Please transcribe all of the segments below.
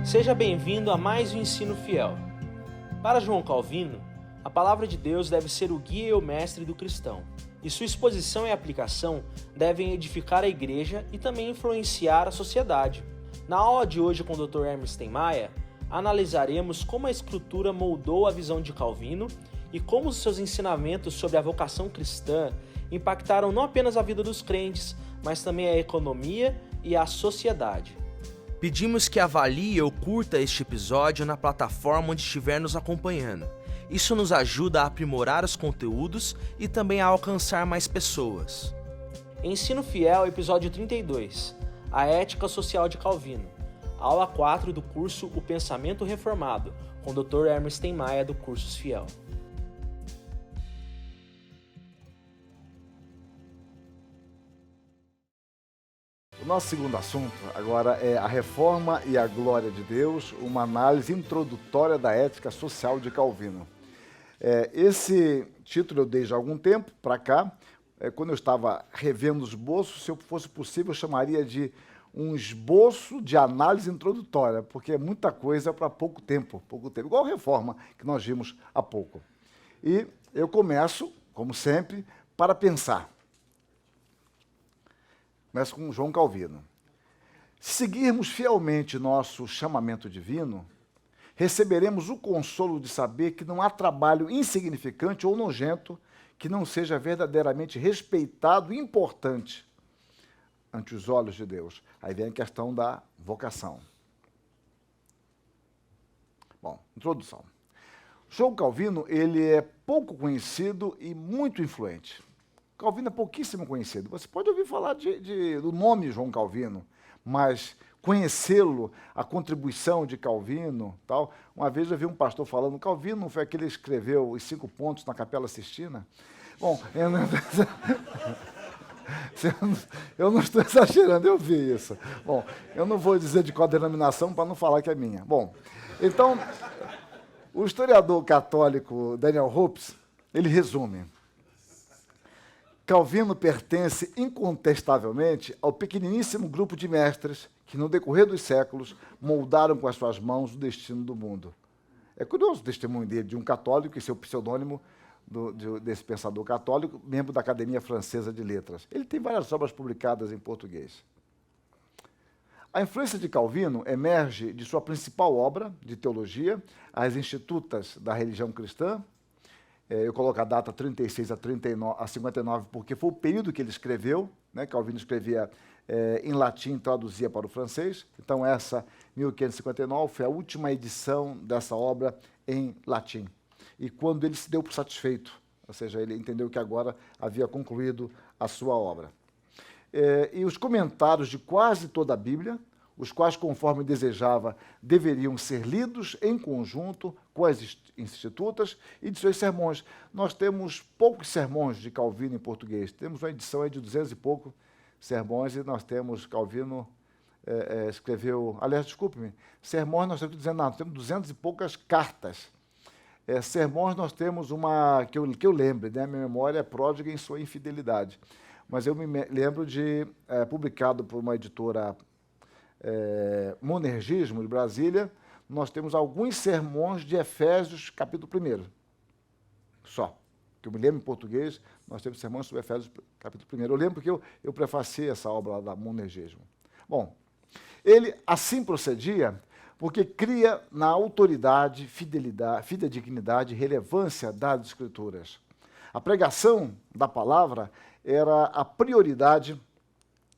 Seja bem-vindo a mais um Ensino Fiel. Para João Calvino, a palavra de Deus deve ser o guia e o mestre do cristão, e sua exposição e aplicação devem edificar a igreja e também influenciar a sociedade. Na aula de hoje com o Dr. Hermes Steinmeier, analisaremos como a Escritura moldou a visão de Calvino e como os seus ensinamentos sobre a vocação cristã impactaram não apenas a vida dos crentes, mas também a economia e a sociedade. Pedimos que avalie ou curta este episódio na plataforma onde estiver nos acompanhando. Isso nos ajuda a aprimorar os conteúdos e também a alcançar mais pessoas. Ensino Fiel, episódio 32. A Ética Social de Calvino. Aula 4 do curso O Pensamento Reformado, com o Dr. Hermes Steinmeier do Cursos Fiel. O nosso segundo assunto agora é a Reforma e a Glória de Deus, uma análise introdutória da ética social de Calvino. Esse título eu dei já há algum tempo para cá. Quando eu estava revendo os esboços, se eu fosse possível, eu chamaria de um esboço de análise introdutória, porque é muita coisa para pouco tempo, igual a Reforma que nós vimos há pouco. E eu começo, como sempre, para pensar. Começo com João Calvino. Se seguirmos fielmente nosso chamamento divino, receberemos o consolo de saber que não há trabalho insignificante ou nojento que não seja verdadeiramente respeitado e importante ante os olhos de Deus. Aí vem a questão da vocação. Bom, introdução. João Calvino, ele é pouco conhecido e muito influente. Calvino é pouquíssimo conhecido. Você pode ouvir falar do nome João Calvino, mas conhecê-lo, a contribuição de Calvino, tal. Uma vez eu vi um pastor falando, Calvino não foi aquele que escreveu os 5 pontos na Capela Sistina? Bom, eu não estou exagerando, eu vi isso. Bom, eu não vou dizer de qual denominação para não falar que é minha. Bom, então, o historiador católico Daniel Hopes, ele resume. Calvino pertence incontestavelmente ao pequeniníssimo grupo de mestres que, no decorrer dos séculos, moldaram com as suas mãos o destino do mundo. É curioso o testemunho dele, de um católico, e seu pseudônimo desse pensador católico, membro da Academia Francesa de Letras. Ele tem várias obras publicadas em português. A influência de Calvino emerge de sua principal obra de teologia, As Institutas da Religião Cristã. Eu coloco a data 36 a 59, porque foi o período que ele escreveu, né? Calvino escrevia em latim e traduzia para o francês. Então, essa, 1559, foi a última edição dessa obra em latim. E quando ele se deu por satisfeito, ou seja, ele entendeu que agora havia concluído a sua obra. E os comentários de quase toda a Bíblia, os quais, conforme desejava, deveriam ser lidos em conjunto com as institutas e de seus sermões. Nós temos poucos sermões de Calvino em português. Temos uma edição aí de 200 e pouco sermões e nós temos, Calvino escreveu, aliás, desculpe-me, sermões nós estamos dizendo, não, temos 200 e poucas cartas. Sermões nós temos uma, que eu lembre, né? Minha memória é pródiga em sua infidelidade. Mas eu me lembro de, publicado por uma editora Monergismo, de Brasília, nós temos alguns sermões de Efésios, capítulo 1. Só. Que eu me lembro em português, nós temos sermões sobre Efésios, capítulo 1. Eu lembro porque eu prefaciei essa obra lá da Monergismo. Bom, ele assim procedia porque cria na autoridade, fidedignidade e relevância das Escrituras. A pregação da palavra era a prioridade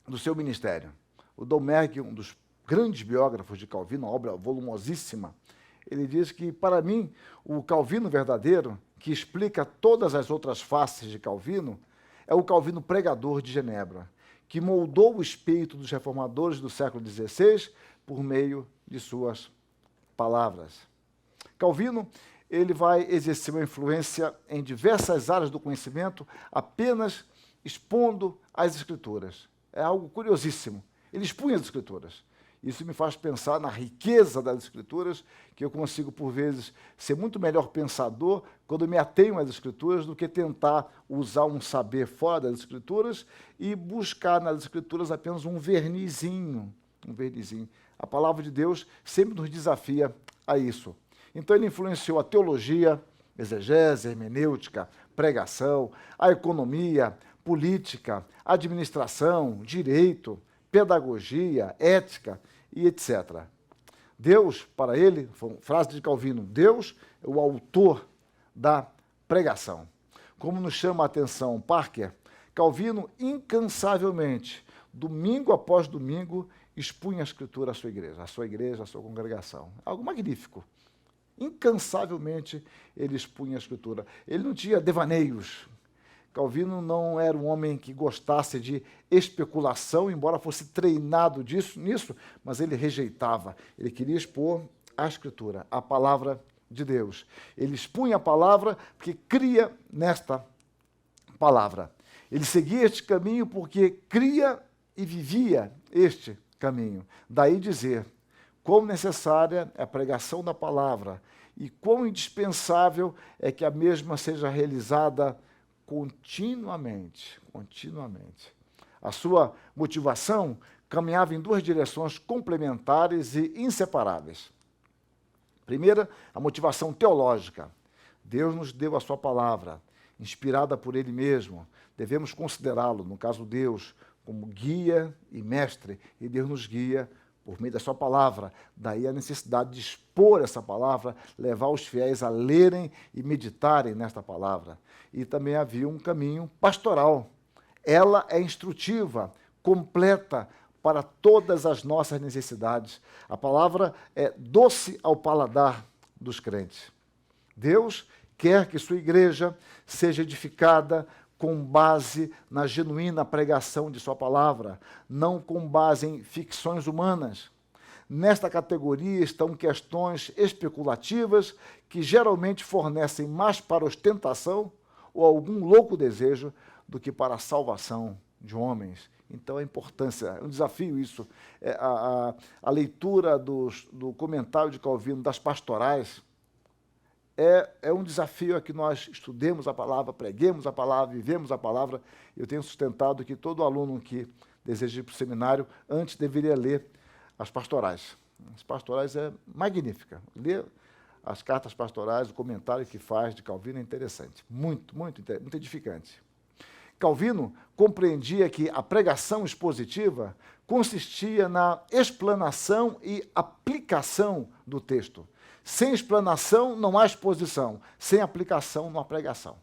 do seu ministério. O Domergue, um dos grandes biógrafos de Calvino, uma obra volumosíssima, ele diz que, para mim, o Calvino verdadeiro, que explica todas as outras faces de Calvino, é o Calvino pregador de Genebra, que moldou o espírito dos reformadores do século XVI por meio de suas palavras. Calvino, ele vai exercer uma influência em diversas áreas do conhecimento, apenas expondo as Escrituras. É algo curiosíssimo. Ele expunha as Escrituras. Isso me faz pensar na riqueza das Escrituras, que eu consigo, por vezes, ser muito melhor pensador quando me atenho às Escrituras do que tentar usar um saber fora das Escrituras e buscar nas Escrituras apenas um vernizinho um verdezinho. A palavra de Deus sempre nos desafia a isso. Então ele influenciou a teologia, exegese, hermenêutica, pregação, a economia, política, administração, direito, pedagogia, ética e etc. Deus, para ele, frase de Calvino, Deus é o autor da pregação. Como nos chama a atenção Parker, Calvino incansavelmente, domingo após domingo, expunha a Escritura à sua igreja, à sua congregação. Algo magnífico. Incansavelmente ele expunha a Escritura. Ele não tinha devaneios. Calvino não era um homem que gostasse de especulação, embora fosse treinado nisso, mas ele rejeitava. Ele queria expor a Escritura, a palavra de Deus. Ele expunha a palavra porque cria nesta palavra. Ele seguia este caminho porque cria e vivia este caminho. Daí dizer quão necessária é a pregação da palavra e quão indispensável é que a mesma seja realizada continuamente. A sua motivação caminhava em duas direções complementares e inseparáveis. Primeira, a motivação teológica. Deus nos deu a sua palavra, inspirada por Ele mesmo. Devemos considerá-lo, no caso Deus, como guia e mestre, e Deus nos guia por meio da sua palavra. Daí a necessidade de expor essa palavra, levar os fiéis a lerem e meditarem nesta palavra. E também havia um caminho pastoral. Ela é instrutiva, completa para todas as nossas necessidades. A palavra é doce ao paladar dos crentes. Deus quer que sua igreja seja edificada com base na genuína pregação de sua palavra, não com base em ficções humanas. Nesta categoria estão questões especulativas que geralmente fornecem mais para ostentação ou algum louco desejo do que para a salvação de homens. Então, a importância, é um desafio isso. A leitura do comentário de Calvino das pastorais é um desafio a que nós estudemos a palavra, preguemos a palavra, vivemos a palavra. Eu tenho sustentado que todo aluno que deseja ir para o seminário, antes deveria ler as pastorais. As pastorais é magnífica. Ler as cartas pastorais, o comentário que faz de Calvino é interessante. Muito edificante. Calvino compreendia que a pregação expositiva consistia na explanação e aplicação do texto. Sem explanação não há exposição, sem aplicação não há pregação.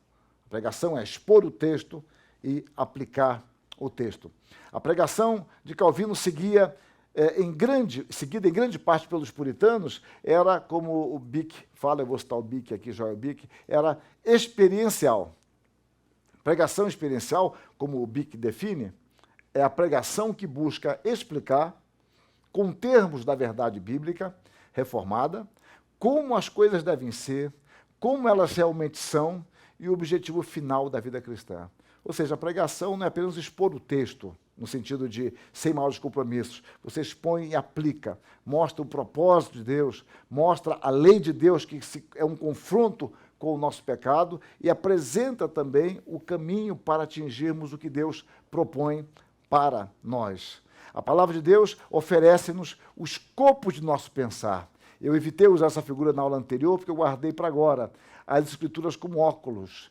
A pregação é expor o texto e aplicar o texto. A pregação de Calvino seguida em grande parte pelos puritanos, era, como o Bick fala, eu vou citar o Bick aqui, Joel Bick, era experiencial. Pregação experiencial, como o Bick define, é a pregação que busca explicar, com termos da verdade bíblica reformada, como as coisas devem ser, como elas realmente são e o objetivo final da vida cristã. Ou seja, a pregação não é apenas expor o texto, no sentido de sem maiores compromissos. Você expõe e aplica, mostra o propósito de Deus, mostra a lei de Deus, que é um confronto com o nosso pecado, e apresenta também o caminho para atingirmos o que Deus propõe para nós. A palavra de Deus oferece-nos o escopo de nosso pensar. Eu evitei usar essa figura na aula anterior, porque eu guardei para agora as Escrituras como óculos.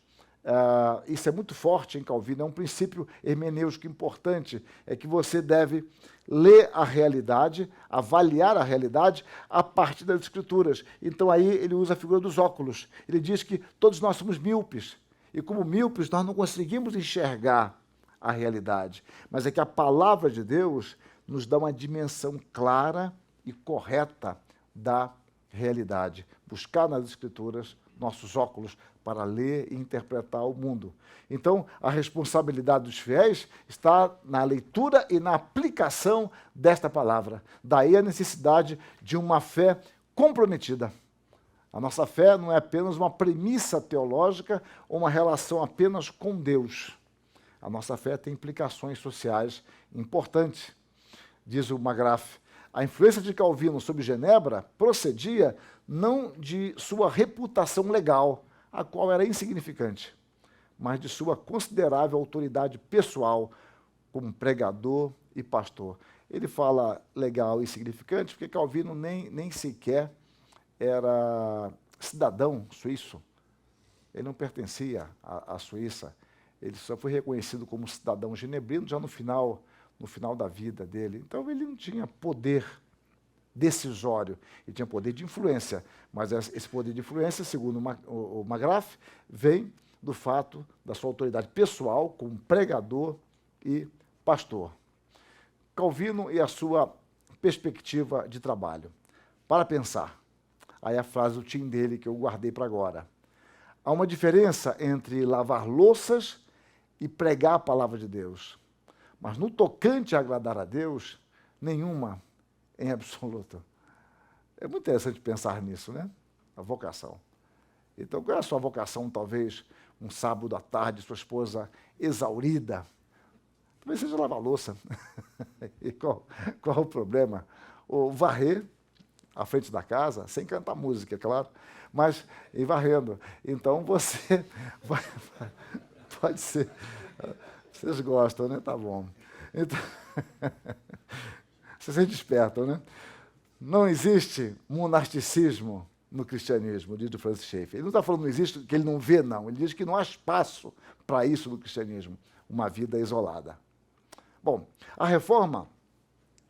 Isso é muito forte em Calvino, é um princípio hermenêutico importante, é que você deve ler a realidade, avaliar a realidade a partir das Escrituras. Então aí ele usa a figura dos óculos. Ele diz que todos nós somos míopes, e como míopes nós não conseguimos enxergar a realidade, mas é que a palavra de Deus nos dá uma dimensão clara e correta da realidade. Buscar nas Escrituras nossos óculos para ler e interpretar o mundo. Então, a responsabilidade dos fiéis está na leitura e na aplicação desta palavra. Daí a necessidade de uma fé comprometida. A nossa fé não é apenas uma premissa teológica ou uma relação apenas com Deus. A nossa fé tem implicações sociais importantes. Diz o Magrath, a influência de Calvino sobre Genebra procedia não de sua reputação legal, a qual era insignificante, mas de sua considerável autoridade pessoal como pregador e pastor. Ele fala legal e significante, porque Calvino nem sequer era cidadão suíço. Ele não pertencia à Suíça. Ele só foi reconhecido como cidadão genebrino já no final da vida dele. Então, ele não tinha poder decisório, ele tinha poder de influência. Mas esse poder de influência, segundo o Marggraf, vem do fato da sua autoridade pessoal como pregador e pastor. Calvino e a sua perspectiva de trabalho. Para pensar. Aí a frase do tim dele que eu guardei para agora. Há uma diferença entre lavar louças e pregar a palavra de Deus. Mas no tocante a agradar a Deus, nenhuma em absoluto. É muito interessante pensar nisso, né? A vocação. Então, qual é a sua vocação, talvez, um sábado à tarde, sua esposa exaurida? Talvez seja lavar louça. E qual o problema? Ou varrer à frente da casa, sem cantar música, é claro, mas ir varrendo. Então, você pode ser. Vocês gostam, né? Tá bom. Então, vocês se despertam, né? Não existe monasticismo no cristianismo, diz o Francis Schaeffer. Ele não está falando que não existe, que ele não vê, não. Ele diz que não há espaço para isso no cristianismo, uma vida isolada. Bom, a reforma,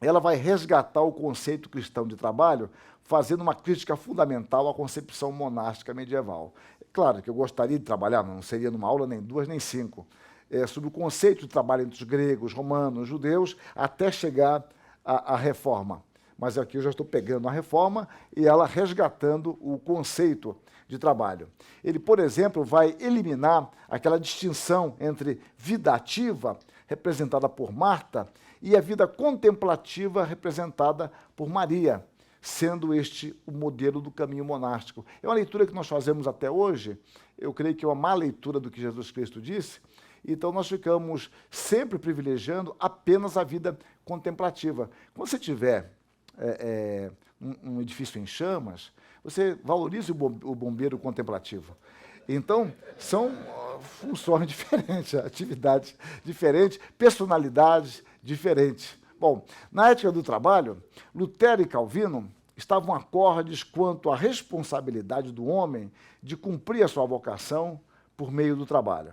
ela vai resgatar o conceito cristão de trabalho, fazendo uma crítica fundamental à concepção monástica medieval. É claro que eu gostaria de trabalhar, não seria numa aula nem 2 nem 5, sobre o conceito de trabalho entre os gregos, romanos, judeus, até chegar à reforma. Mas aqui eu já estou pegando a reforma e ela resgatando o conceito de trabalho. Ele, por exemplo, vai eliminar aquela distinção entre vida ativa, representada por Marta, e a vida contemplativa, representada por Maria, sendo este o modelo do caminho monástico. É uma leitura que nós fazemos até hoje, eu creio que é uma má leitura do que Jesus Cristo disse, então nós ficamos sempre privilegiando apenas a vida contemplativa. Quando você tiver um edifício em chamas, você valoriza o bombeiro contemplativo. Então, são funções diferentes, atividades diferentes, personalidades diferentes. Bom, na ética do trabalho, Lutero e Calvino estavam acordes quanto à responsabilidade do homem de cumprir a sua vocação por meio do trabalho.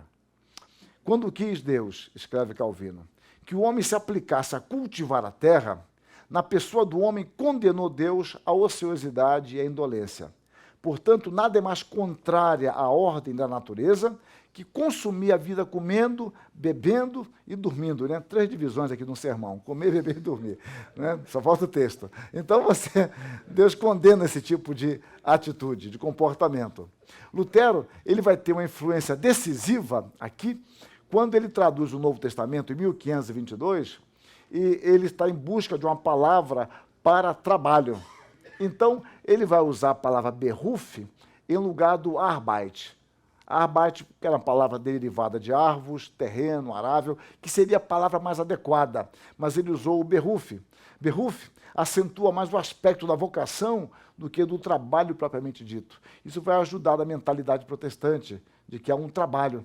Quando quis Deus, escreve Calvino, que o homem se aplicasse a cultivar a terra, na pessoa do homem condenou Deus à ociosidade e à indolência. Portanto, nada é mais contrária à ordem da natureza que consumir a vida comendo, bebendo e dormindo. Né? 3 divisões aqui no sermão, comer, beber e dormir. Né? Só falta o texto. Então, Deus condena esse tipo de atitude, de comportamento. Lutero, ele vai ter uma influência decisiva aqui, quando ele traduz o Novo Testamento em 1522, e ele está em busca de uma palavra para trabalho. Então, ele vai usar a palavra beruf em lugar do arbeit. Arbeit, que era uma palavra derivada de arvos, terreno, arável, que seria a palavra mais adequada, mas ele usou o beruf. Beruf acentua mais o aspecto da vocação do que do trabalho propriamente dito. Isso vai ajudar a mentalidade protestante, de que há um trabalho.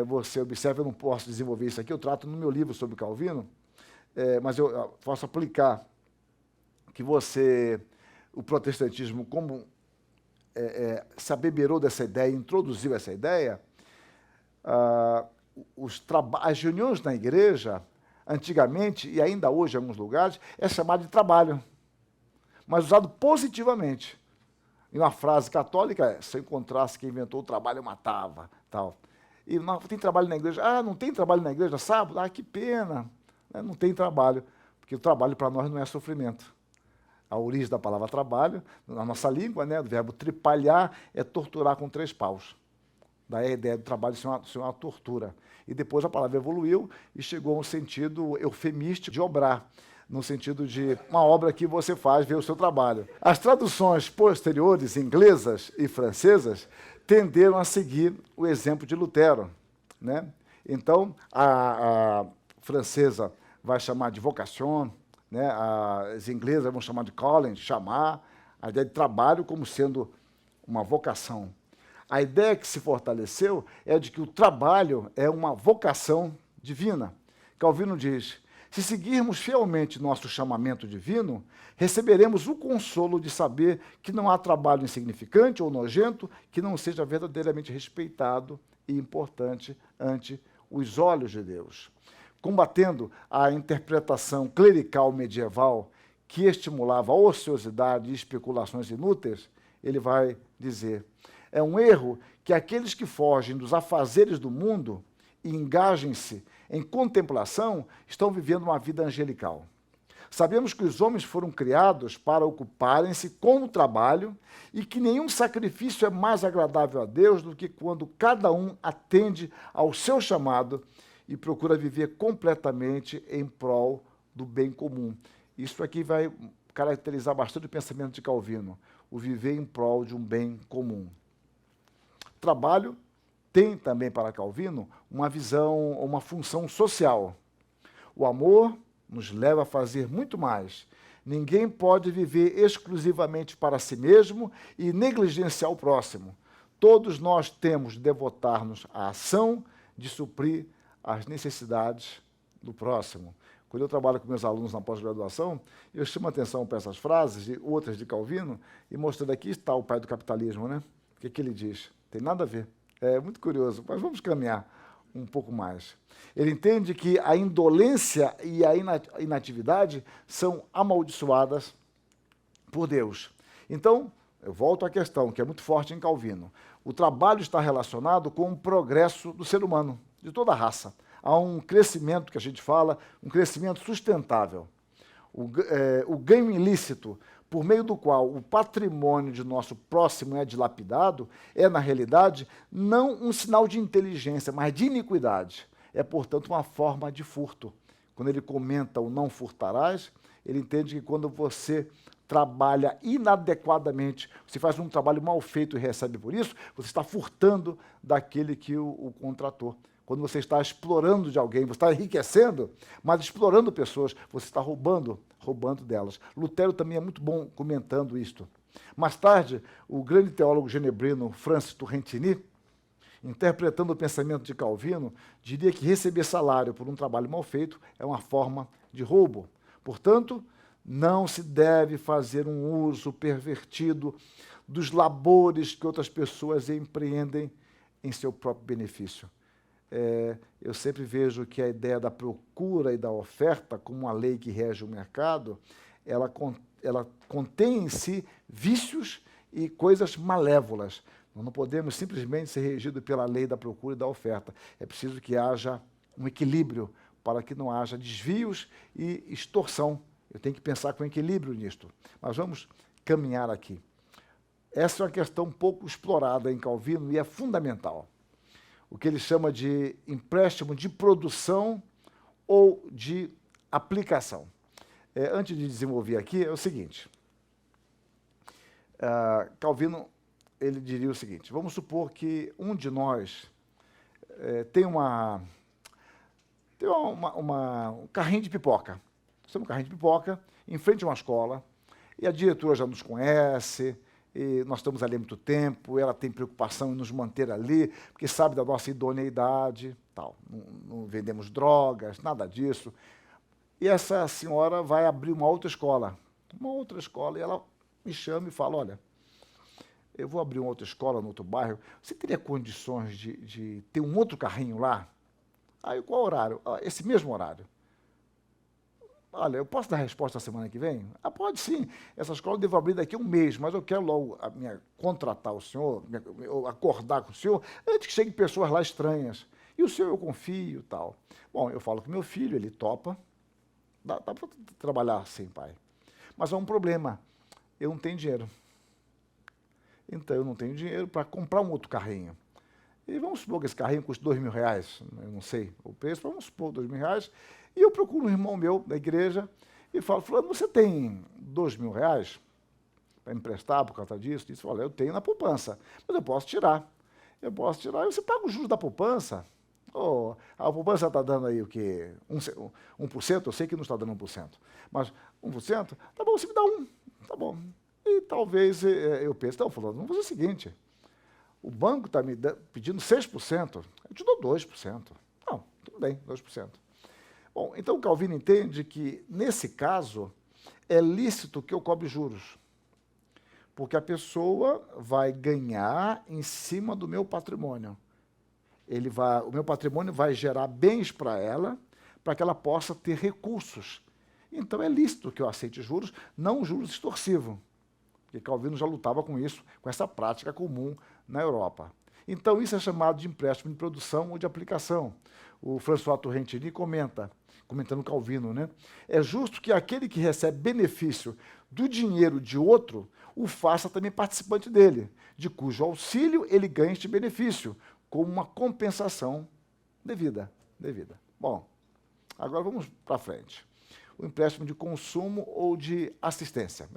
Você observa, eu não posso desenvolver isso aqui, eu trato no meu livro sobre Calvino, mas eu posso aplicar que o protestantismo, como se abeberou dessa ideia, introduziu essa ideia, as reuniões na igreja, antigamente, e ainda hoje em alguns lugares, é chamado de trabalho, mas usado positivamente. E uma frase católica se eu encontrasse quem inventou o trabalho, eu matava, tal. E não tem trabalho na igreja. Ah, não tem trabalho na igreja sábado? Ah, que pena. Não tem trabalho, porque o trabalho para nós não é sofrimento. A origem da palavra trabalho, na nossa língua, né, do verbo tripalhar, é torturar com 3 paus. Daí a ideia do trabalho ser uma tortura. E depois a palavra evoluiu e chegou a um sentido eufemístico de obrar, no sentido de uma obra que você faz, vê o seu trabalho. As traduções posteriores, inglesas e francesas, tenderam a seguir o exemplo de Lutero. Né? Então, a francesa vai chamar de vocation, né? As inglesas vão chamar de calling, chamar, a ideia de trabalho como sendo uma vocação. A ideia que se fortaleceu é de que o trabalho é uma vocação divina. Calvino diz, Se seguirmos fielmente nosso chamamento divino, receberemos o consolo de saber que não há trabalho insignificante ou nojento que não seja verdadeiramente respeitado e importante ante os olhos de Deus. Combatendo a interpretação clerical medieval que estimulava a ociosidade e especulações inúteis, ele vai dizer: é um erro que aqueles que fogem dos afazeres do mundo e engajem-se em contemplação estão vivendo uma vida angelical. Sabemos que os homens foram criados para ocuparem-se com o trabalho e que nenhum sacrifício é mais agradável a Deus do que quando cada um atende ao seu chamado e procura viver completamente em prol do bem comum. Isso aqui vai caracterizar bastante o pensamento de Calvino, o viver em prol de um bem comum. Trabalho tem também para Calvino uma visão, uma função social. O amor nos leva a fazer muito mais. Ninguém pode viver exclusivamente para si mesmo e negligenciar o próximo. Todos nós temos de devotar-nos à ação de suprir as necessidades do próximo. Quando eu trabalho com meus alunos na pós-graduação, eu chamo a atenção para essas frases e outras de Calvino e mostrando aqui está o pai do capitalismo, né? O que ele diz? Tem nada a ver. É muito curioso, mas vamos caminhar um pouco mais. Ele entende que a indolência e a inatividade são amaldiçoadas por Deus. Então, eu volto à questão, que é muito forte em Calvino. O trabalho está relacionado com o progresso do ser humano, de toda a raça. Há um crescimento, que a gente fala, um crescimento sustentável. O ganho ilícito, por meio do qual o patrimônio de nosso próximo é dilapidado, é, na realidade, não um sinal de inteligência, mas de iniquidade. É, portanto, uma forma de furto. Quando ele comenta o não furtarás, ele entende que quando você trabalha inadequadamente, você faz um trabalho mal feito e recebe por isso, você está furtando daquele que o contratou. Quando você está explorando de alguém, você está enriquecendo, mas explorando pessoas, você está roubando delas. Lutero também é muito bom comentando isto. Mais tarde, o grande teólogo genebrino Francis Turrentini, interpretando o pensamento de Calvino, diria que receber salário por um trabalho mal feito é uma forma de roubo. Portanto, não se deve fazer um uso pervertido dos labores que outras pessoas empreendem em seu próprio benefício. Eu sempre vejo que a ideia da procura e da oferta, como uma lei que rege o mercado, ela contém em si vícios e coisas malévolas. Nós não podemos simplesmente ser regidos pela lei da procura e da oferta. É preciso que haja um equilíbrio para que não haja desvios e extorsão. Eu tenho que pensar com equilíbrio nisto. Mas vamos caminhar aqui. Essa é uma questão pouco explorada em Calvino e é fundamental. O que ele chama de empréstimo de produção ou de aplicação. Antes de desenvolver aqui, é o seguinte. Calvino ele diria o seguinte: vamos supor que um de nós tem um carrinho de pipoca. Nós temos um carrinho de pipoca em frente a uma escola e a diretora já nos conhece, e nós estamos ali há muito tempo, ela tem preocupação em nos manter ali, porque sabe da nossa idoneidade, tal. Não vendemos drogas, nada disso. E essa senhora vai abrir uma outra escola, e ela me chama e fala: olha, eu vou abrir uma outra escola no outro bairro, você teria condições de ter um outro carrinho lá? Aí, qual horário? Esse mesmo horário. Olha, eu posso dar a resposta na semana que vem? Pode sim. Essa escola eu devo abrir daqui a um mês, mas eu quero logo contratar o senhor, acordar com o senhor, antes que cheguem pessoas lá estranhas. E o senhor eu confio e tal. Bom, eu falo com meu filho, ele topa. Dá para trabalhar assim, pai. Mas há um problema. Eu não tenho dinheiro. Então, eu não tenho dinheiro para comprar um outro carrinho. E vamos supor que esse carrinho custa R$2.000. Eu não sei o preço, mas vamos supor R$2.000. E eu procuro um irmão meu da igreja e falo: fulano, você tem R$2.000 para emprestar por causa disso? Ele fala: eu tenho na poupança, mas eu posso tirar. E você paga os juros da poupança. A poupança está dando aí o quê? 1%? Eu sei que não está dando 1%. Mas 1%? Tá bom, você me dá 1%. Tá bom. E talvez eu pense: não, fulano, vamos fazer o seguinte. O banco está me pedindo 6%. Eu te dou 2%. Não, tudo bem, 2%. Bom, então Calvino entende que, nesse caso, é lícito que eu cobre juros, porque a pessoa vai ganhar em cima do meu patrimônio. O meu patrimônio vai gerar bens para ela, para que ela possa ter recursos. Então é lícito que eu aceite juros, não juros extorsivos, porque Calvino já lutava com isso, com essa prática comum na Europa. Então isso é chamado de empréstimo de produção ou de aplicação. O François Torrentini comentando Calvino, né? É justo que aquele que recebe benefício do dinheiro de outro o faça também participante dele, de cujo auxílio ele ganha este benefício, como uma compensação devida. Bom, agora vamos para frente. O empréstimo de consumo ou de assistência.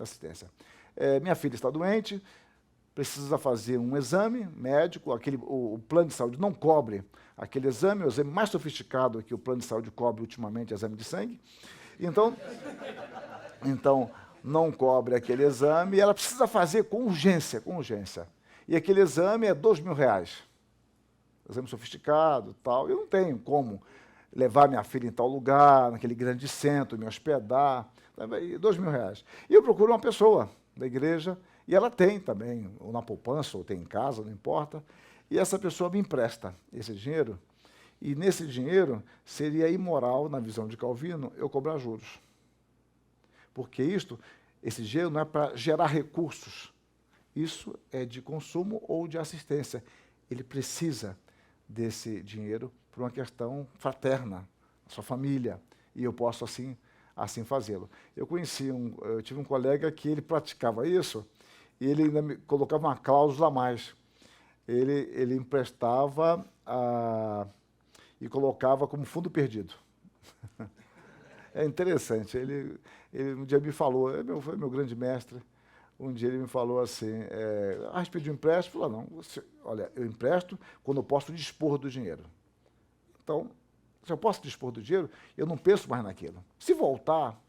Minha filha está doente, precisa fazer um exame médico, o plano de saúde não cobre aquele exame, o exame mais sofisticado que o plano de saúde cobre ultimamente é exame de sangue. Então não cobre aquele exame e ela precisa fazer com urgência. E aquele exame é R$2.000. Exame sofisticado, tal. Eu não tenho como levar minha filha em tal lugar, naquele grande centro, me hospedar, R$2.000. E eu procuro uma pessoa da igreja, e ela tem também, ou na poupança, ou tem em casa, não importa, e essa pessoa me empresta esse dinheiro, e nesse dinheiro seria imoral, na visão de Calvino, eu cobrar juros. Porque esse dinheiro não é para gerar recursos, isso é de consumo ou de assistência. Ele precisa desse dinheiro por uma questão fraterna, a sua família, e eu posso assim fazê-lo. Eu tive um colega que ele praticava isso, e ele ainda me colocava uma cláusula a mais. Ele emprestava e colocava como fundo perdido. É interessante. Ele um dia me falou, foi meu grande mestre, um dia ele me falou assim, a respeito de um empréstimo, falou, não, olha, eu empresto quando eu posso dispor do dinheiro. Então, se eu posso dispor do dinheiro, eu não penso mais naquilo. Se voltar,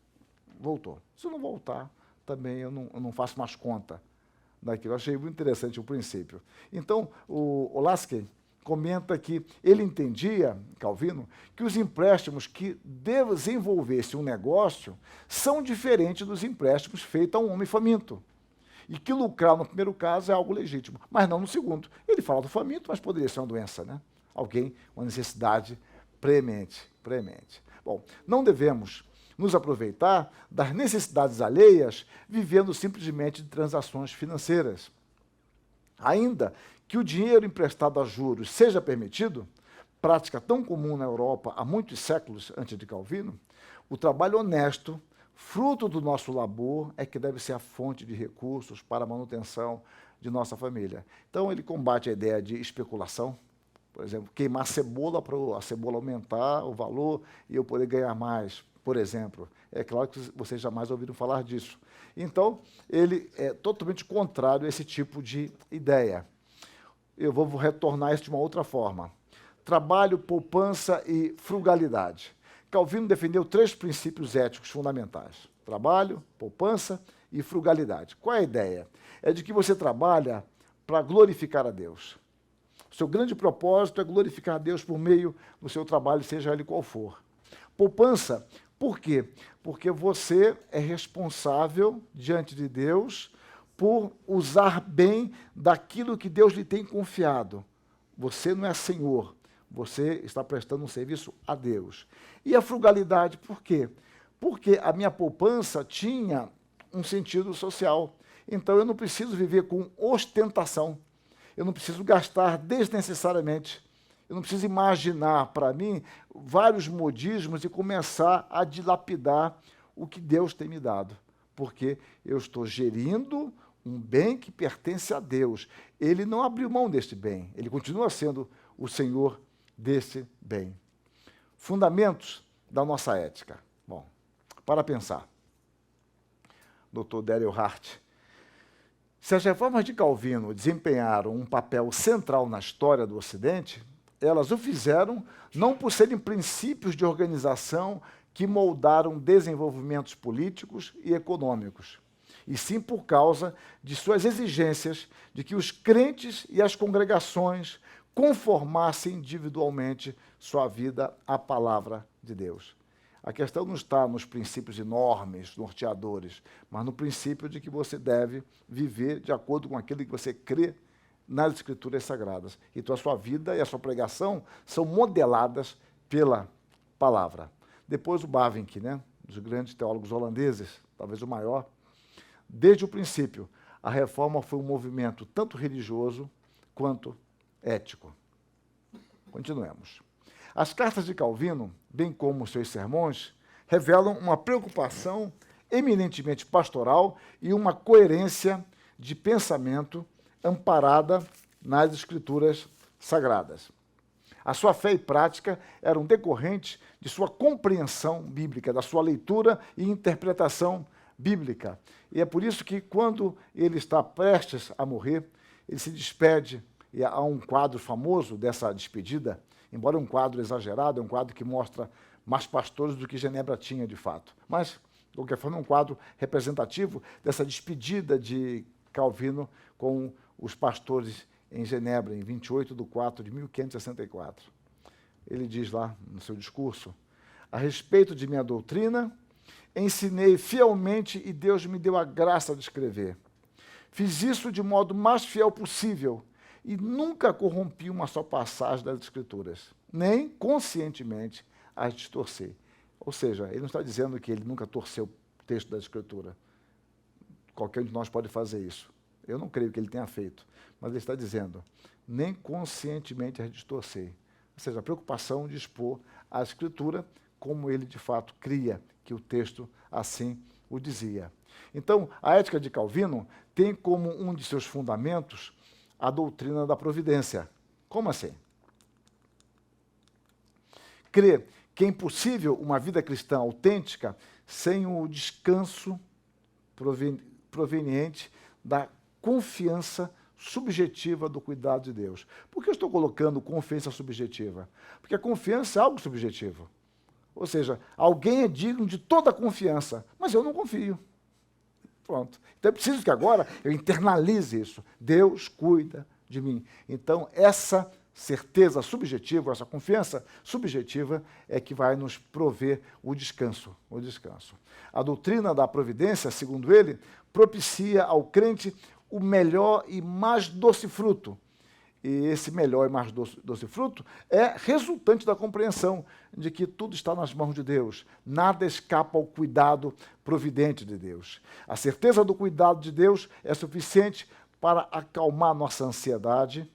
voltou. Se não voltar, também eu não faço mais conta daquilo. Eu achei muito interessante o princípio. Então, o Lasky comenta que ele entendia, Calvino, que os empréstimos que desenvolvessem um negócio são diferentes dos empréstimos feitos a um homem faminto. E que lucrar no primeiro caso é algo legítimo, mas não no segundo. Ele fala do faminto, mas poderia ser uma doença, né? Alguém, uma necessidade premente. Bom, não devemos nos aproveitar das necessidades alheias vivendo simplesmente de transações financeiras. Ainda que o dinheiro emprestado a juros seja permitido, prática tão comum na Europa há muitos séculos antes de Calvino, o trabalho honesto, fruto do nosso labor, é que deve ser a fonte de recursos para a manutenção de nossa família. Então, ele combate a ideia de especulação, por exemplo, queimar cebola para a cebola aumentar o valor e eu poder ganhar mais, por exemplo. É claro que vocês jamais ouviram falar disso. Então, ele é totalmente contrário a esse tipo de ideia. Eu vou retornar isso de uma outra forma. Trabalho, poupança e frugalidade. Calvino defendeu 3 princípios éticos fundamentais: trabalho, poupança e frugalidade. Qual é a ideia? É de que você trabalha para glorificar a Deus. O seu grande propósito é glorificar a Deus por meio do seu trabalho, seja ele qual for. Poupança, por quê? Porque você é responsável diante de Deus por usar bem daquilo que Deus lhe tem confiado. Você não é senhor, você está prestando um serviço a Deus. E a frugalidade, por quê? Porque a minha poupança tinha um sentido social. Então eu não preciso viver com ostentação. Eu não preciso gastar desnecessariamente. Eu não preciso imaginar para mim vários modismos e começar a dilapidar o que Deus tem me dado. Porque eu estou gerindo um bem que pertence a Deus. Ele não abriu mão deste bem. Ele continua sendo o Senhor desse bem. Fundamentos da nossa ética. Bom, para pensar. Dr. Daryl Hart. Se as reformas de Calvino desempenharam um papel central na história do Ocidente, elas o fizeram não por serem princípios de organização que moldaram desenvolvimentos políticos e econômicos, e sim por causa de suas exigências de que os crentes e as congregações conformassem individualmente sua vida à palavra de Deus. A questão não está nos princípios enormes, norteadores, mas no princípio de que você deve viver de acordo com aquilo que você crê nas Escrituras Sagradas. Então a sua vida e a sua pregação são modeladas pela palavra. Depois o Bavinck, né, dos grandes teólogos holandeses, talvez o maior, desde o princípio, a reforma foi um movimento tanto religioso quanto ético. Continuemos. As cartas de Calvino, bem como os seus sermões, revelam uma preocupação eminentemente pastoral e uma coerência de pensamento amparada nas Escrituras Sagradas. A sua fé e prática eram decorrentes de sua compreensão bíblica, da sua leitura e interpretação bíblica. E é por isso que, quando ele está prestes a morrer, ele se despede, e há um quadro famoso dessa despedida, embora um quadro exagerado, é um quadro que mostra mais pastores do que Genebra tinha, de fato. Mas, de qualquer forma, é um quadro representativo dessa despedida de Calvino com os pastores em Genebra, em 28/4 de 1564. Ele diz lá no seu discurso: a respeito de minha doutrina, ensinei fielmente e Deus me deu a graça de escrever. Fiz isso de modo mais fiel possível e nunca corrompi uma só passagem das Escrituras, nem conscientemente as distorci. Ou seja, ele não está dizendo que ele nunca torceu o texto da Escritura. Qualquer um de nós pode fazer isso. Eu não creio que ele tenha feito, mas ele está dizendo, nem conscientemente as distorci. Ou seja, a preocupação de expor a Escritura como ele de fato cria, que o texto assim o dizia. Então, a ética de Calvino tem como um de seus fundamentos a doutrina da providência. Como assim? Crê que é impossível uma vida cristã autêntica sem o descanso proveniente da confiança subjetiva do cuidado de Deus. Por que eu estou colocando confiança subjetiva? Porque a confiança é algo subjetivo. Ou seja, alguém é digno de toda a confiança, mas eu não confio. Pronto. Então é preciso que agora eu internalize isso. Deus cuida de mim. Então, essa certeza subjetiva, essa confiança subjetiva é que vai nos prover o descanso. O descanso. A doutrina da providência, segundo ele, propicia ao crente o melhor e mais doce fruto. E esse melhor e mais doce fruto é resultante da compreensão de que tudo está nas mãos de Deus. Nada escapa ao cuidado providente de Deus. A certeza do cuidado de Deus é suficiente para acalmar nossa ansiedade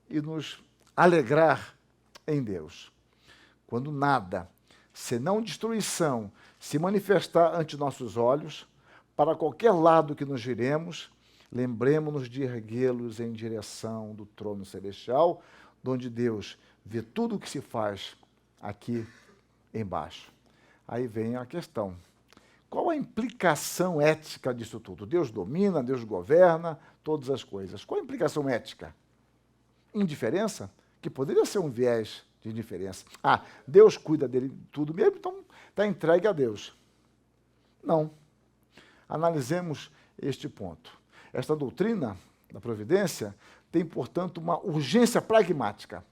e nos alegrar em Deus. Quando nada, senão destruição, se manifestar ante nossos olhos, para qualquer lado que nos viremos, lembremos-nos de erguê-los em direção do trono celestial, onde Deus vê tudo o que se faz aqui embaixo. Aí vem a questão. Qual a implicação ética disso tudo? Deus domina, Deus governa, todas as coisas. Qual a implicação ética? Indiferença? Que poderia ser um viés de indiferença. Ah, Deus cuida dele tudo mesmo, então está entregue a Deus. Não. Analisemos este ponto. Esta doutrina da providência tem, portanto, uma urgência pragmática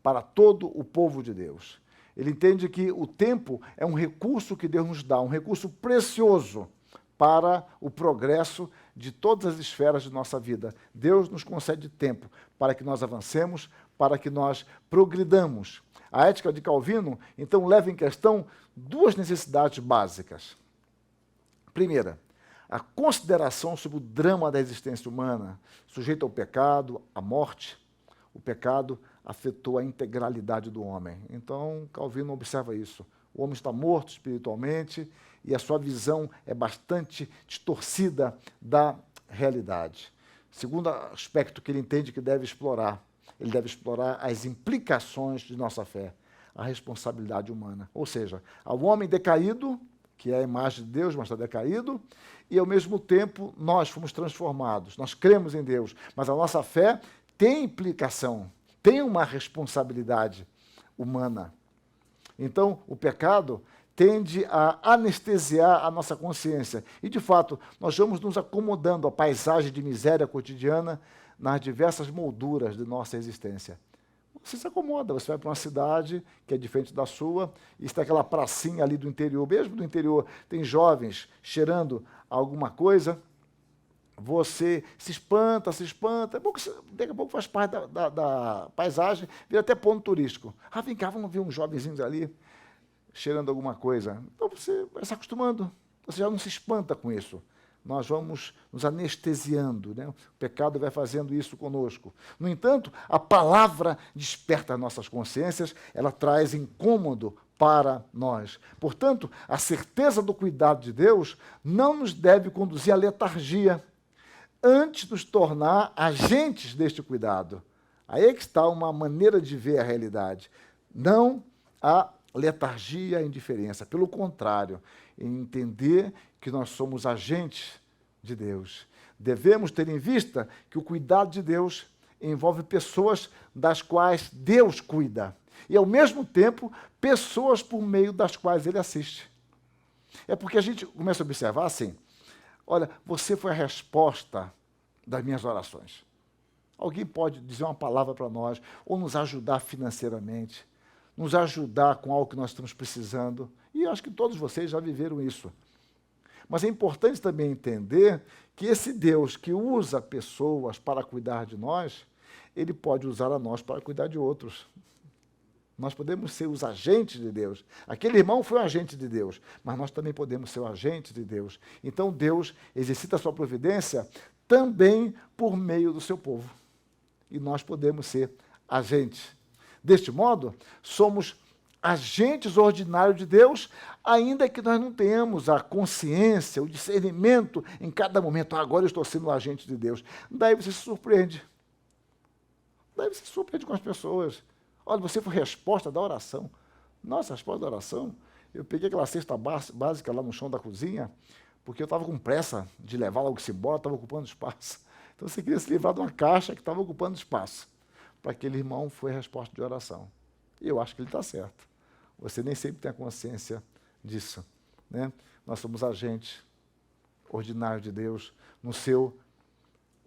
para todo o povo de Deus. Ele entende que o tempo é um recurso que Deus nos dá, um recurso precioso para o progresso de todas as esferas de nossa vida. Deus nos concede tempo para que nós avancemos, para que nós progridamos. A ética de Calvino, então, leva em questão duas necessidades básicas. Primeira, a consideração sobre o drama da existência humana, sujeito ao pecado, à morte. O pecado afetou a integralidade do homem. Então, Calvino observa isso. O homem está morto espiritualmente e a sua visão é bastante distorcida da realidade. Segundo aspecto que ele entende que deve explorar, ele deve explorar as implicações de nossa fé, a responsabilidade humana. Ou seja, ao homem decaído, que é a imagem de Deus, mas está decaído, e ao mesmo tempo nós fomos transformados, nós cremos em Deus, mas a nossa fé tem implicação, tem uma responsabilidade humana. Então, o pecado tende a anestesiar a nossa consciência. E, de fato, nós vamos nos acomodando à paisagem de miséria cotidiana nas diversas molduras de nossa existência. Você se acomoda, você vai para uma cidade que é diferente da sua, e está aquela pracinha ali do interior, mesmo do interior, tem jovens cheirando alguma coisa, você se espanta, é bom que daqui a pouco faz parte da paisagem, vira até ponto turístico. Ah, vem cá, vamos ver uns jovenzinhos ali cheirando alguma coisa. Então você vai se acostumando, você já não se espanta com isso. Nós vamos nos anestesiando, né? O pecado vai fazendo isso conosco. No entanto, a palavra desperta as nossas consciências, ela traz incômodo para nós. Portanto, a certeza do cuidado de Deus não nos deve conduzir à letargia, antes nos tornar agentes deste cuidado. Aí é que está uma maneira de ver a realidade. Não a letargia, a indiferença. Pelo contrário, entender que nós somos agentes de Deus. Devemos ter em vista que o cuidado de Deus envolve pessoas das quais Deus cuida. E, ao mesmo tempo, pessoas por meio das quais Ele assiste. É porque a gente começa a observar assim, olha, você foi a resposta das minhas orações. Alguém pode dizer uma palavra para nós, ou nos ajudar financeiramente, nos ajudar com algo que nós estamos precisando. E eu acho que todos vocês já viveram isso. Mas é importante também entender que esse Deus que usa pessoas para cuidar de nós, Ele pode usar a nós para cuidar de outros. Nós podemos ser os agentes de Deus. Aquele irmão foi um agente de Deus, mas nós também podemos ser o agente de Deus. Então Deus exercita a sua providência também por meio do seu povo. E nós podemos ser agentes. Deste modo, somos agentes ordinários de Deus, ainda que nós não tenhamos a consciência, o discernimento em cada momento. Ah, agora eu estou sendo um agente de Deus. Daí você se surpreende. Daí você se surpreende com as pessoas. Olha, você foi resposta da oração. Nossa, resposta da oração. Eu peguei aquela cesta básica lá no chão da cozinha, porque eu estava com pressa de levar logo-se embora, estava ocupando espaço. Então você queria se livrar de uma caixa que estava ocupando espaço. Para aquele irmão foi a resposta de oração. E eu acho que ele está certo. Você nem sempre tem a consciência disso, né? Nós somos agentes ordinários de Deus no seu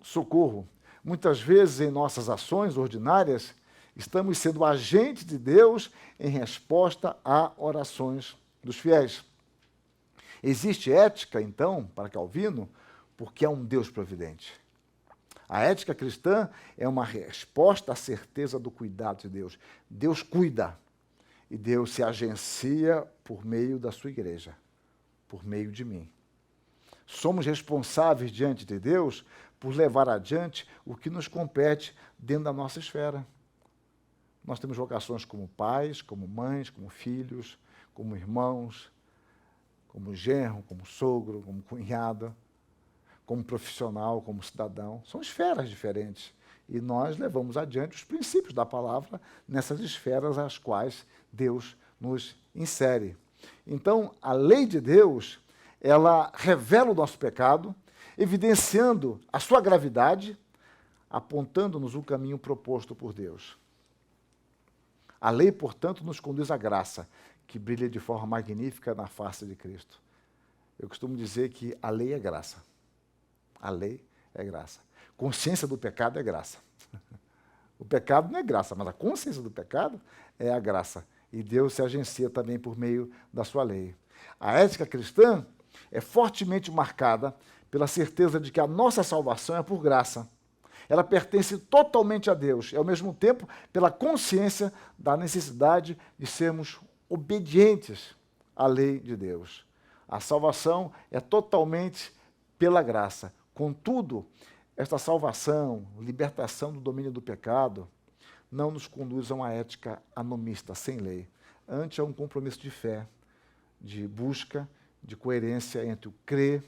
socorro. Muitas vezes, em nossas ações ordinárias, estamos sendo agentes de Deus em resposta a orações dos fiéis. Existe ética, então, para Calvino, porque é um Deus providente. A ética cristã é uma resposta à certeza do cuidado de Deus. Deus cuida. E Deus se agencia por meio da sua igreja, por meio de mim. Somos responsáveis diante de Deus por levar adiante o que nos compete dentro da nossa esfera. Nós temos vocações como pais, como mães, como filhos, como irmãos, como genro, como sogro, como cunhada, como profissional, como cidadão. São esferas diferentes. E nós levamos adiante os princípios da palavra nessas esferas às quais Deus nos insere. Então, a lei de Deus, ela revela o nosso pecado, evidenciando a sua gravidade, apontando-nos o caminho proposto por Deus. A lei, portanto, nos conduz à graça, que brilha de forma magnífica na face de Cristo. Eu costumo dizer que a lei é graça. A lei é graça. Consciência do pecado é graça. O pecado não é graça, mas a consciência do pecado é a graça. E Deus se agencia também por meio da sua lei. A ética cristã é fortemente marcada pela certeza de que a nossa salvação é por graça. Ela pertence totalmente a Deus e, ao mesmo tempo, pela consciência da necessidade de sermos obedientes à lei de Deus. A salvação é totalmente pela graça. Contudo, esta salvação, libertação do domínio do pecado, não nos conduz a uma ética anomista, sem lei. Antes, a um compromisso de fé, de busca, de coerência entre o crer,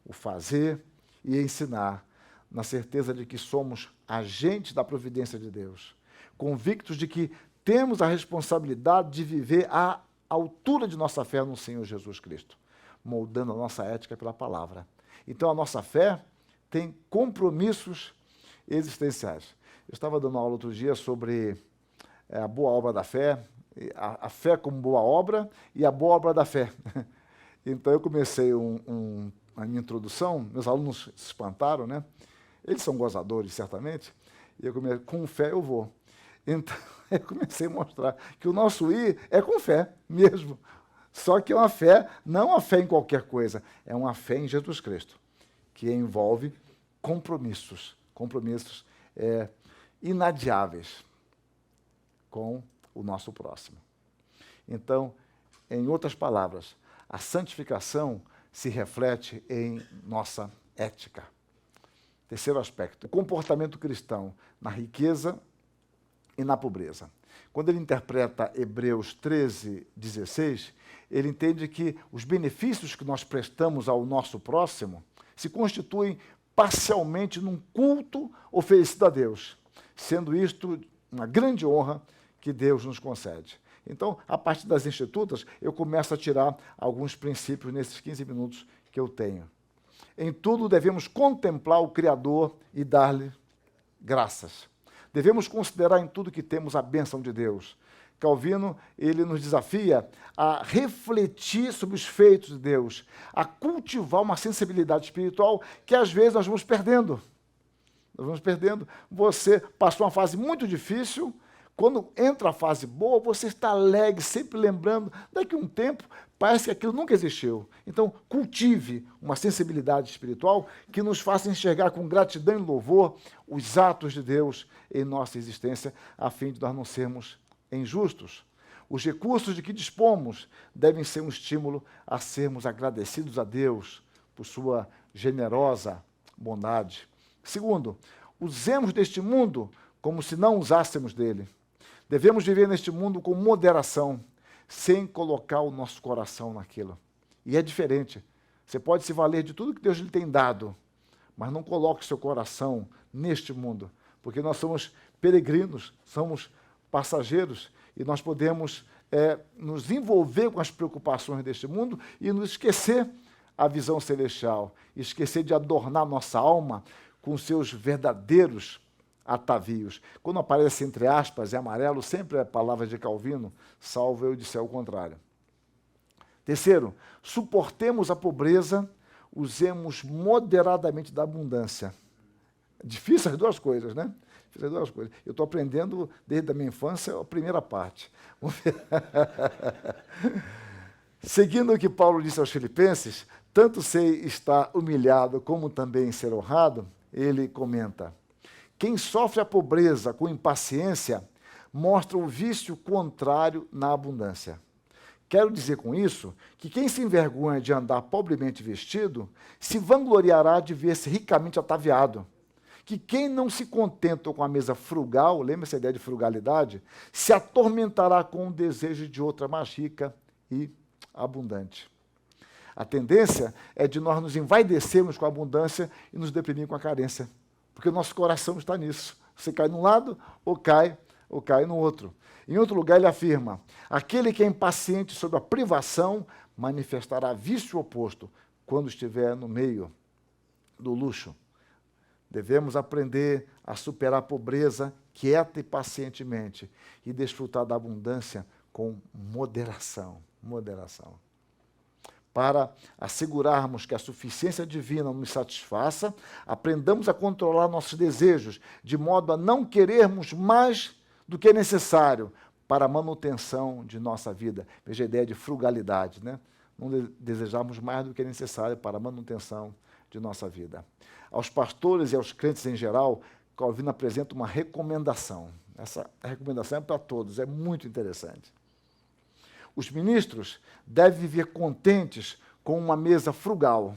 o fazer e ensinar, na certeza de que somos agentes da providência de Deus, convictos de que temos a responsabilidade de viver à altura de nossa fé no Senhor Jesus Cristo, moldando a nossa ética pela palavra. Então, a nossa fé tem compromissos existenciais. Eu estava dando aula outro dia sobre a boa obra da fé, a fé como boa obra e a boa obra da fé. Então, eu comecei a minha introdução, meus alunos se espantaram, né? Eles são gozadores, certamente, e eu comecei, com fé eu vou. Então, eu comecei a mostrar que o nosso ir é com fé mesmo. Só que é uma fé, não uma fé em qualquer coisa, é uma fé em Jesus Cristo, que envolve compromissos inadiáveis com o nosso próximo. Então, em outras palavras, a santificação se reflete em nossa ética. Terceiro aspecto, o comportamento cristão na riqueza e na pobreza. Quando ele interpreta Hebreus 13, 16, ele entende que os benefícios que nós prestamos ao nosso próximo se constituem parcialmente num culto oferecido a Deus, sendo isto uma grande honra que Deus nos concede. Então, a partir das Institutas, eu começo a tirar alguns princípios nesses 15 minutos que eu tenho. Em tudo devemos contemplar o Criador e dar-lhe graças. Devemos considerar em tudo que temos a bênção de Deus. Calvino, ele nos desafia a refletir sobre os feitos de Deus, a cultivar uma sensibilidade espiritual que às vezes nós vamos perdendo. Nós vamos perdendo. Você passou uma fase muito difícil, quando entra a fase boa, você está alegre, sempre lembrando, daqui a um tempo, parece que aquilo nunca existiu. Então, cultive uma sensibilidade espiritual que nos faça enxergar com gratidão e louvor os atos de Deus em nossa existência, a fim de nós não sermos injustos. Os recursos de que dispomos devem ser um estímulo a sermos agradecidos a Deus por sua generosa bondade. Segundo, usemos deste mundo como se não usássemos dele. Devemos viver neste mundo com moderação, sem colocar o nosso coração naquilo. E é diferente. Você pode se valer de tudo que Deus lhe tem dado, mas não coloque seu coração neste mundo, porque nós somos peregrinos, somos passageiros, e nós podemos nos envolver com as preocupações deste mundo e nos esquecer a visão celestial, esquecer de adornar nossa alma com seus verdadeiros atavios. Quando aparece entre aspas e amarelo, sempre é palavra de Calvino, salvo eu disser o contrário. Terceiro, suportemos a pobreza, usemos moderadamente da abundância. Difícil as duas coisas, né? Difícil as duas coisas. Eu estou aprendendo desde a minha infância a primeira parte. Vamos ver. Seguindo o que Paulo disse aos Filipenses, tanto sei estar humilhado como também ser honrado, ele comenta: quem sofre a pobreza com impaciência mostra o vício contrário na abundância. Quero dizer com isso que quem se envergonha de andar pobremente vestido se vangloriará de ver-se ricamente ataviado. Que quem não se contenta com a mesa frugal, lembra essa ideia de frugalidade, se atormentará com o desejo de outra mais rica e abundante. A tendência é de nós nos envaidecermos com a abundância e nos deprimir com a carência, porque o nosso coração está nisso. Você cai num lado ou cai no outro. Em outro lugar, ele afirma: aquele que é impaciente sobre a privação manifestará vício oposto quando estiver no meio do luxo. Devemos aprender a superar a pobreza quieta e pacientemente e desfrutar da abundância com moderação. Para assegurarmos que a suficiência divina nos satisfaça, aprendamos a controlar nossos desejos, de modo a não querermos mais do que é necessário para a manutenção de nossa vida. Veja a ideia de frugalidade, né? Não desejarmos mais do que é necessário para a manutenção de nossa vida. Aos pastores e aos crentes em geral, Calvino apresenta uma recomendação. Essa recomendação é para todos, é muito interessante. Os ministros devem viver contentes com uma mesa frugal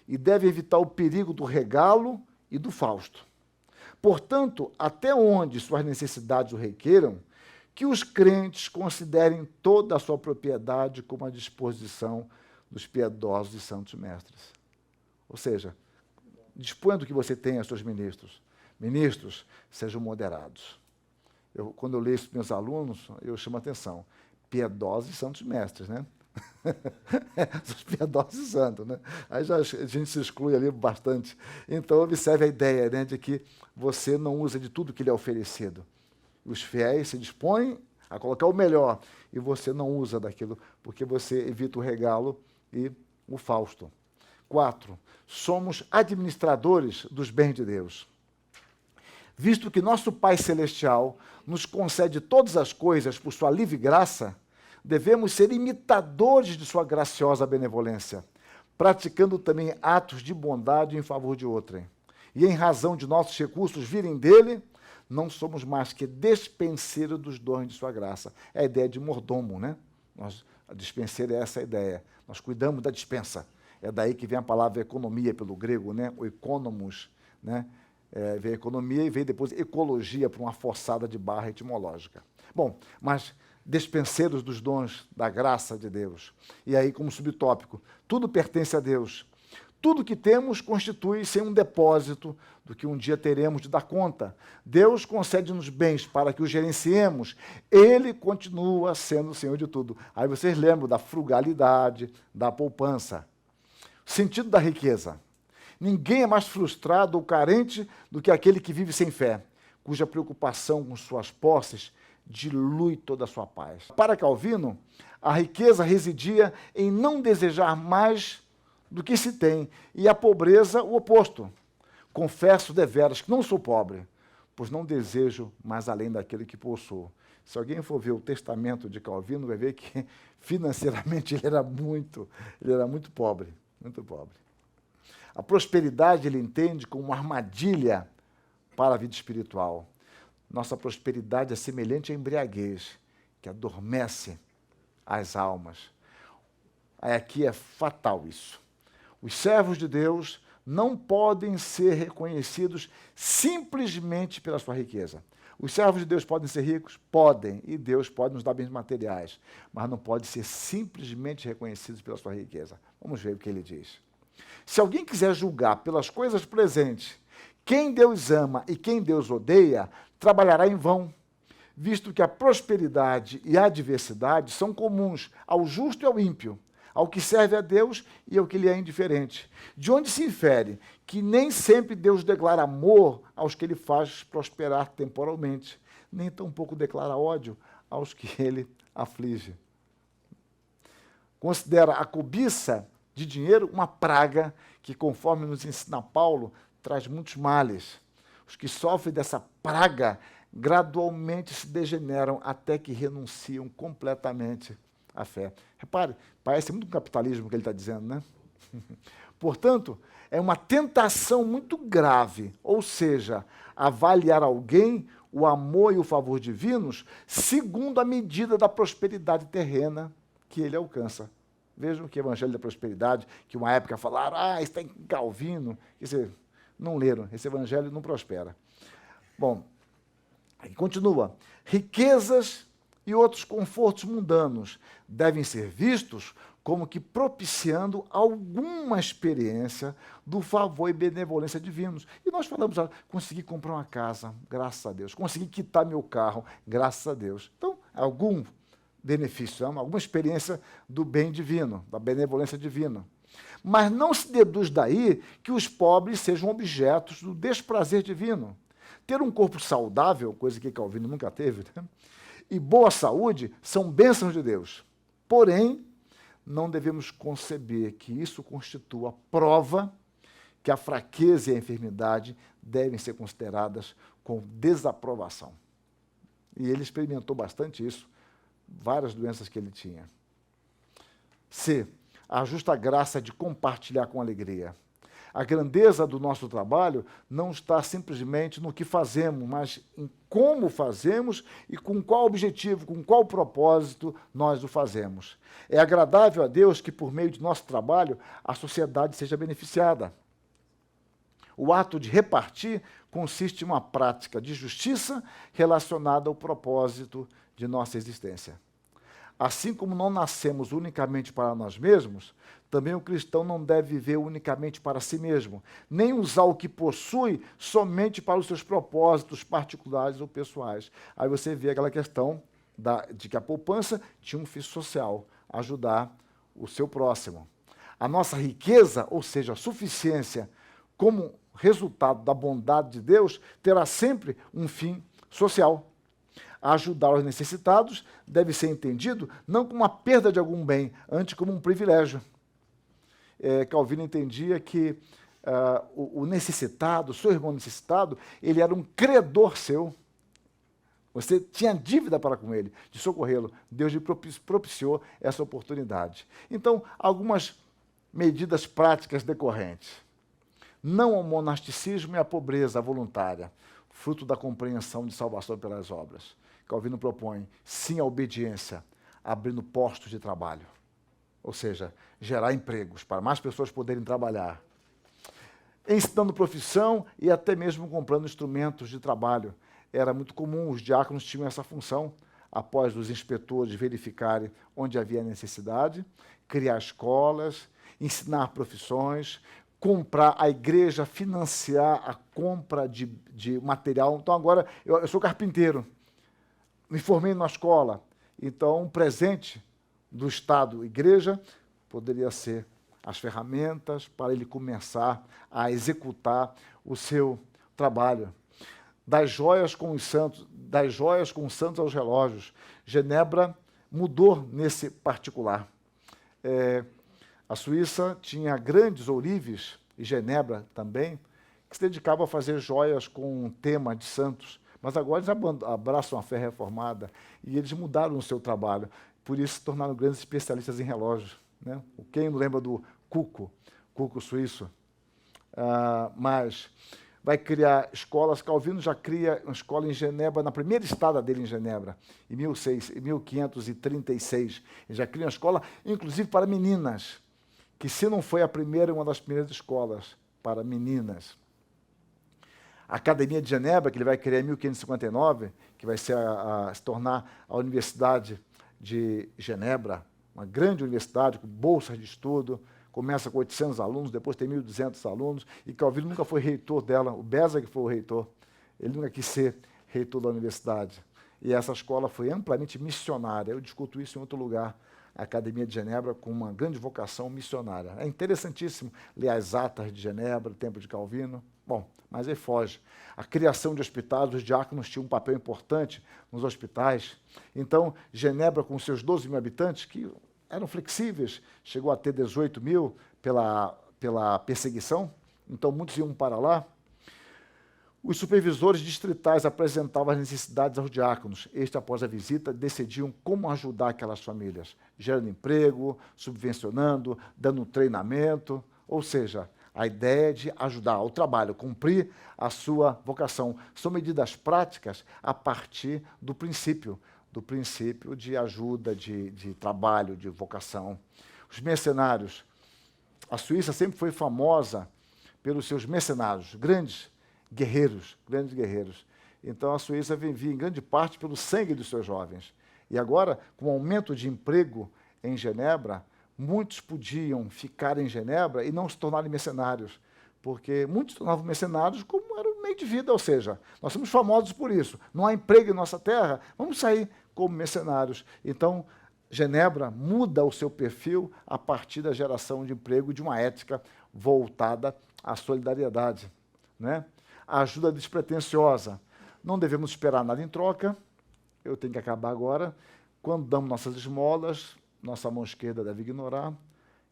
e devem evitar o perigo do regalo e do fausto. Portanto, até onde suas necessidades o requeram, que os crentes considerem toda a sua propriedade como a disposição dos piedosos e santos mestres. Ou seja, disponha do que você tem aos seus ministros. Ministros, sejam moderados. Quando eu leio isso para meus alunos, eu chamo a atenção. Piedosos e santos mestres, né? Os piedosos e santos, né? Aí a gente se exclui ali bastante. Então, observe a ideia, né, de que você não usa de tudo que lhe é oferecido. Os fiéis se dispõem a colocar o melhor e você não usa daquilo porque você evita o regalo e o fausto. 4. Somos administradores dos bens de Deus. Visto que nosso Pai Celestial nos concede todas as coisas por sua livre graça, devemos ser imitadores de sua graciosa benevolência, praticando também atos de bondade em favor de outrem. E em razão de nossos recursos virem dele, não somos mais que despenseiros dos dons de sua graça. É a ideia de mordomo, né? A dispenseira é essa a ideia. Nós cuidamos da dispensa. É daí que vem a palavra economia, pelo grego, né? O economos, né? Vem economia e vem depois ecologia, para uma forçada de barra etimológica. Bom, mas despenseiros dos dons da graça de Deus. E aí, como subtópico, tudo pertence a Deus. Tudo que temos constitui-se um depósito do que um dia teremos de dar conta. Deus concede-nos bens para que os gerenciemos. Ele continua sendo o Senhor de tudo. Aí vocês lembram da frugalidade, da poupança. Sentido da riqueza. Ninguém é mais frustrado ou carente do que aquele que vive sem fé, cuja preocupação com suas posses dilui toda a sua paz. Para Calvino, a riqueza residia em não desejar mais do que se tem, e a pobreza o oposto. Confesso deveras que não sou pobre, pois não desejo mais além daquele que possuo. Se alguém for ver o testamento de Calvino, vai ver que financeiramente ele era muito pobre, muito pobre. A prosperidade ele entende como uma armadilha para a vida espiritual. Nossa prosperidade é semelhante à embriaguez, que adormece as almas. Aqui é fatal isso. Os servos de Deus não podem ser reconhecidos simplesmente pela sua riqueza. Os servos de Deus podem ser ricos? Podem, e Deus pode nos dar bens materiais, mas não pode ser simplesmente reconhecidos pela sua riqueza. Vamos ver o que ele diz. Se alguém quiser julgar pelas coisas presentes quem Deus ama e quem Deus odeia, trabalhará em vão, visto que a prosperidade e a adversidade são comuns ao justo e ao ímpio, ao que serve a Deus e ao que lhe é indiferente. De onde se infere que nem sempre Deus declara amor aos que ele faz prosperar temporalmente, nem tampouco declara ódio aos que ele aflige. Considera a cobiça de dinheiro uma praga que, conforme nos ensina Paulo, traz muitos males. Os que sofrem dessa praga gradualmente se degeneram até que renunciam completamente à fé. Repare, parece muito um capitalismo que ele está dizendo, né? Portanto, é uma tentação muito grave, ou seja, avaliar alguém, o amor e o favor divinos, segundo a medida da prosperidade terrena que ele alcança. Vejam que Evangelho da Prosperidade, que uma época falaram, está em Calvino. Quer dizer, não leram, esse evangelho não prospera. Bom, aí continua. Riquezas e outros confortos mundanos devem ser vistos como que propiciando alguma experiência do favor e benevolência divinos. E nós falamos, consegui comprar uma casa, graças a Deus. Consegui quitar meu carro, graças a Deus. Então, algum benefício, alguma experiência do bem divino, da benevolência divina. Mas não se deduz daí que os pobres sejam objetos do desprazer divino. Ter um corpo saudável, coisa que Calvino nunca teve, né? E boa saúde são bênçãos de Deus. Porém, não devemos conceber que isso constitua prova que a fraqueza e a enfermidade devem ser consideradas com desaprovação. E ele experimentou bastante isso, várias doenças que ele tinha. C. A justa graça de compartilhar com alegria. A grandeza do nosso trabalho não está simplesmente no que fazemos, mas em como fazemos e com qual objetivo, com qual propósito nós o fazemos. É agradável a Deus que, por meio de nosso trabalho, a sociedade seja beneficiada. O ato de repartir consiste em uma prática de justiça relacionada ao propósito de nossa existência. Assim como não nascemos unicamente para nós mesmos, também o cristão não deve viver unicamente para si mesmo, nem usar o que possui somente para os seus propósitos particulares ou pessoais. Aí você vê aquela questão de que a poupança tinha um fim social, ajudar o seu próximo. A nossa riqueza, ou seja, a suficiência, como resultado da bondade de Deus, terá sempre um fim social. Ajudar os necessitados deve ser entendido não como uma perda de algum bem, antes como um privilégio. Calvino entendia que o necessitado, seu irmão necessitado, ele era um credor seu. Você tinha dívida para com ele, de socorrê-lo. Deus lhe propiciou essa oportunidade. Então, algumas medidas práticas decorrentes. Não ao monasticismo e à pobreza voluntária, fruto da compreensão de salvação pelas obras. Calvino propõe, sim, à obediência, abrindo postos de trabalho. Ou seja, gerar empregos para mais pessoas poderem trabalhar. Ensinando profissão e até mesmo comprando instrumentos de trabalho. Era muito comum, os diáconos tinham essa função, após os inspetores verificarem onde havia necessidade, criar escolas, ensinar profissões, comprar, a igreja financiar a compra de material. Então, agora, eu sou carpinteiro, me formei numa escola, então um presente do Estado, igreja, poderia ser as ferramentas para ele começar a executar o seu trabalho. Das joias com os santos aos relógios. Genebra mudou nesse particular. A Suíça tinha grandes ourives, e Genebra também, que se dedicavam a fazer joias com um tema de santos. Mas agora eles abraçam a fé reformada e eles mudaram o seu trabalho. Por isso se tornaram grandes especialistas em relógios. Né? Quem não lembra do Cuco suíço? Mas vai criar escolas. Calvino já cria uma escola em Genebra, na primeira estada dele em Genebra, em 1536. Ele já cria uma escola, inclusive para meninas, que se não foi a primeira, uma das primeiras escolas para meninas. A Academia de Genebra, que ele vai criar em 1559, que vai se tornar a Universidade de Genebra, uma grande universidade com bolsas de estudo, começa com 800 alunos, depois tem 1.200 alunos, e Calvino nunca foi reitor dela, o Beza que foi o reitor, ele nunca quis ser reitor da universidade. E essa escola foi amplamente missionária, eu discuto isso em outro lugar, a Academia de Genebra com uma grande vocação missionária. É interessantíssimo ler as atas de Genebra, o tempo de Calvino. Bom, mas aí foge. A criação de hospitais, os diáconos tinham um papel importante nos hospitais. Então, Genebra, com seus 12 mil habitantes, que eram flexíveis, chegou a ter 18 mil pela perseguição, então muitos iam para lá. Os supervisores distritais apresentavam as necessidades aos diáconos. Estes, após a visita, decidiam como ajudar aquelas famílias, gerando emprego, subvencionando, dando treinamento, ou seja, a ideia de ajudar ao trabalho, cumprir a sua vocação. São medidas práticas a partir do princípio de ajuda, de trabalho, de vocação. Os mercenários. A Suíça sempre foi famosa pelos seus mercenários, grandes guerreiros. Então, a Suíça vivia em grande parte pelo sangue dos seus jovens. E agora, com o aumento de emprego em Genebra, muitos podiam ficar em Genebra e não se tornarem mercenários, porque muitos se tornavam mercenários como era o meio de vida, ou seja, nós somos famosos por isso. Não há emprego em nossa terra, vamos sair como mercenários. Então, Genebra muda o seu perfil a partir da geração de emprego de uma ética voltada à solidariedade, né? A ajuda despretensiosa. Não devemos esperar nada em troca. Eu tenho que acabar agora. Quando damos nossas esmolas, nossa mão esquerda deve ignorar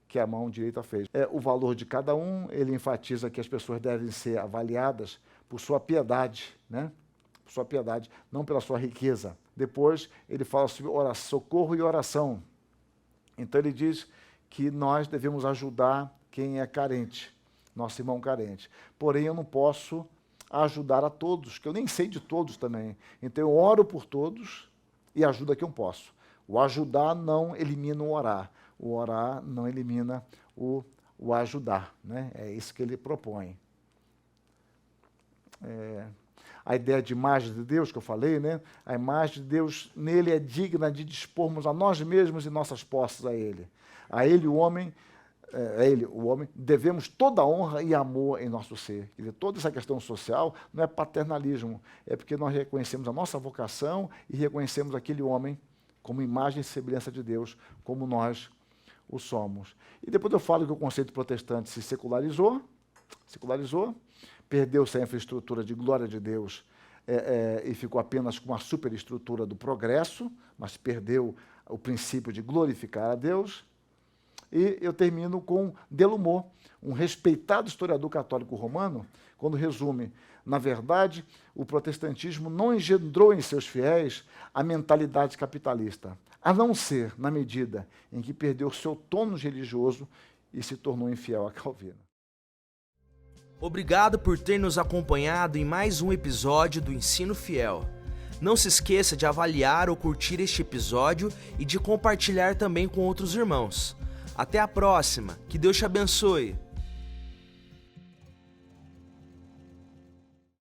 que a mão direita fez. O valor de cada um, ele enfatiza que as pessoas devem ser avaliadas por sua piedade, né? Por sua piedade, não pela sua riqueza. Depois, ele fala sobre socorro e oração. Então, ele diz que nós devemos ajudar quem é carente, nosso irmão carente. Porém, eu não posso ajudar a todos, que eu nem sei de todos também. Então, eu oro por todos e ajudo a quem eu posso. O ajudar não elimina o orar. O orar não elimina o ajudar, né? É isso que ele propõe. A ideia de imagem de Deus que eu falei, né? A imagem de Deus nele é digna de dispormos a nós mesmos e nossas posses a ele. A ele, o homem, devemos toda a honra e amor em nosso ser. Quer dizer, toda essa questão social não é paternalismo, é porque nós reconhecemos a nossa vocação e reconhecemos aquele homem como imagem e semelhança de Deus, como nós o somos. E depois eu falo que o conceito protestante se secularizou, perdeu-se a infraestrutura de glória de Deus e ficou apenas com a superestrutura do progresso, mas perdeu o princípio de glorificar a Deus. E eu termino com Delumeau, um respeitado historiador católico romano, quando resume: na verdade, o protestantismo não engendrou em seus fiéis a mentalidade capitalista, a não ser na medida em que perdeu seu tônus religioso e se tornou infiel a Calvino. Obrigado por ter nos acompanhado em mais um episódio do Ensino Fiel. Não se esqueça de avaliar ou curtir este episódio e de compartilhar também com outros irmãos. Até a próxima, que Deus te abençoe!